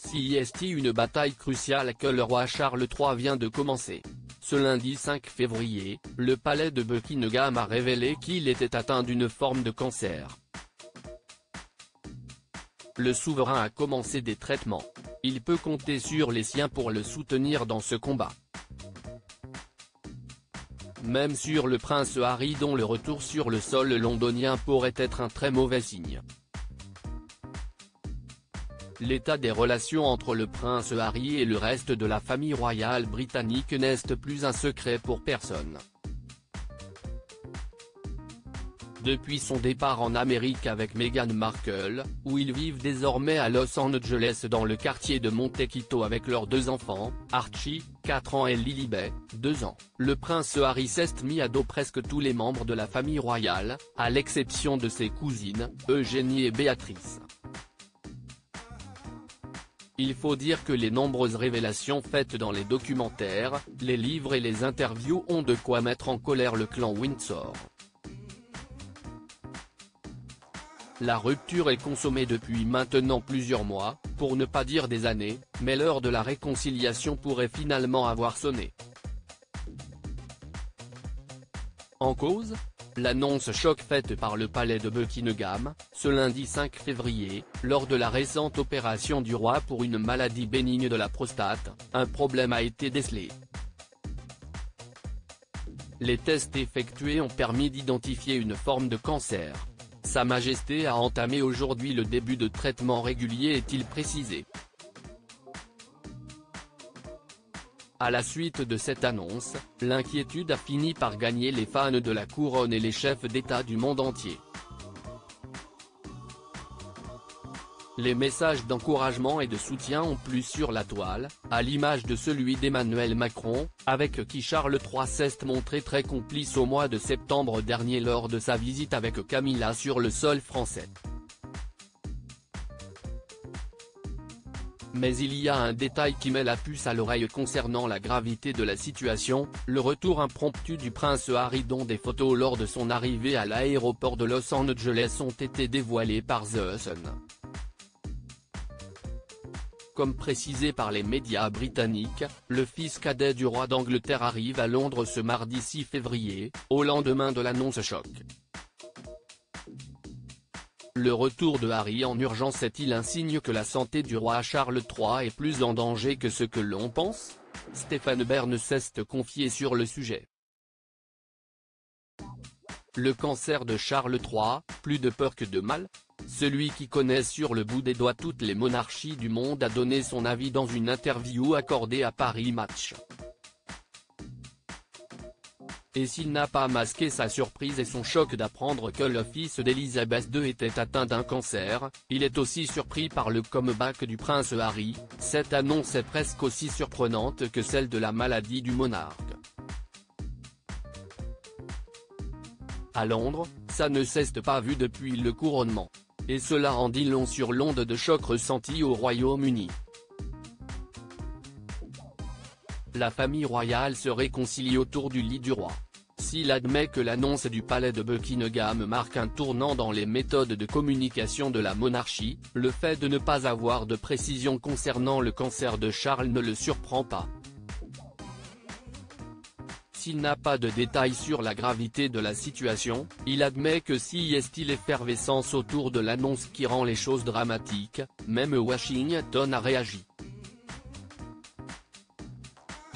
CIST une bataille cruciale que le roi Charles III vient de commencer. Ce lundi 5 février, le palais de Buckingham a révélé qu'il était atteint d'une forme de cancer. Le souverain a commencé des traitements. Il peut compter sur les siens pour le soutenir dans ce combat. Même sur le prince Harry dont le retour sur le sol londonien pourrait être un très mauvais signe. L'état des relations entre le prince Harry et le reste de la famille royale britannique n'est plus un secret pour personne. Depuis son départ en Amérique avec Meghan Markle, où ils vivent désormais à Los Angeles dans le quartier de Montecito avec leurs deux enfants, Archie, 4 ans et Lilibet, 2 ans, le prince Harry s'est mis à dos presque tous les membres de la famille royale, à l'exception de ses cousines, Eugénie et Béatrice. Il faut dire que les nombreuses révélations faites dans les documentaires, les livres et les interviews ont de quoi mettre en colère le clan Windsor. La rupture est consommée depuis maintenant plusieurs mois, pour ne pas dire des années, mais l'heure de la réconciliation pourrait finalement avoir sonné. En cause ? L'annonce choc faite par le palais de Buckingham, ce lundi 5 février, lors de la récente opération du roi pour une maladie bénigne de la prostate, un problème a été décelé. Les tests effectués ont permis d'identifier une forme de cancer. Sa Majesté a entamé aujourd'hui le début de traitements réguliers est-il précisé. À la suite de cette annonce, l'inquiétude a fini par gagner les fans de la couronne et les chefs d'État du monde entier. Les messages d'encouragement et de soutien ont plu sur la toile, à l'image de celui d'Emmanuel Macron, avec qui Charles III s'est montré très complice au mois de septembre dernier lors de sa visite avec Camilla sur le sol français. Mais il y a un détail qui met la puce à l'oreille concernant la gravité de la situation, le retour impromptu du prince Harry dont des photos lors de son arrivée à l'aéroport de Los Angeles ont été dévoilées par The Sun. Comme précisé par les médias britanniques, le fils cadet du roi d'Angleterre arrive à Londres ce mardi 6 février, au lendemain de l'annonce choc. Le retour de Harry en urgence est-il un signe que la santé du roi Charles III est plus en danger que ce que l'on pense ? Stéphane Bern s'est confié sur le sujet. Le cancer de Charles III, plus de peur que de mal ? Celui qui connaît sur le bout des doigts toutes les monarchies du monde a donné son avis dans une interview accordée à Paris Match. Et s'il n'a pas masqué sa surprise et son choc d'apprendre que le fils d'Elisabeth II était atteint d'un cancer, il est aussi surpris par le comeback du prince Harry. Cette annonce est presque aussi surprenante que celle de la maladie du monarque. À Londres, ça ne s'est pas vu depuis le couronnement. Et cela en dit long sur l'onde de choc ressentie au Royaume-Uni. La famille royale se réconcilie autour du lit du roi. S'il admet que l'annonce du palais de Buckingham marque un tournant dans les méthodes de communication de la monarchie, le fait de ne pas avoir de précision concernant le cancer de Charles ne le surprend pas. S'il n'a pas de détails sur la gravité de la situation, il admet que s'il est l'effervescence autour de l'annonce qui rend les choses dramatiques, même Washington a réagi.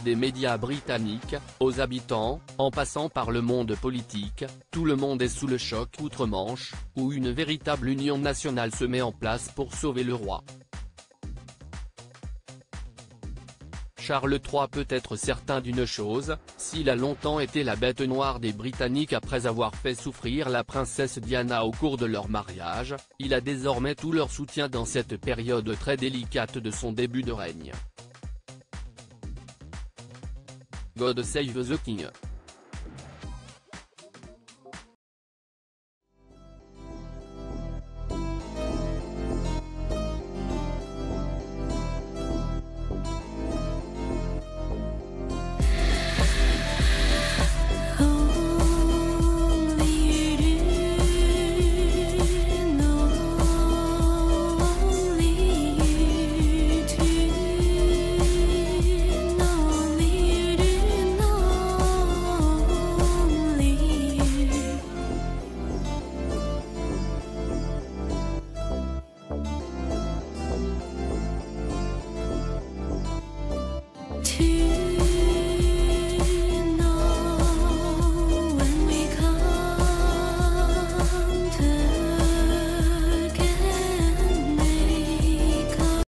Des médias britanniques, aux habitants, en passant par le monde politique, tout le monde est sous le choc outre-Manche, où une véritable union nationale se met en place pour sauver le roi. Charles III peut être certain d'une chose, s'il a longtemps été la bête noire des Britanniques après avoir fait souffrir la princesse Diana au cours de leur mariage, il a désormais tout leur soutien dans cette période très délicate de son début de règne. God save the King.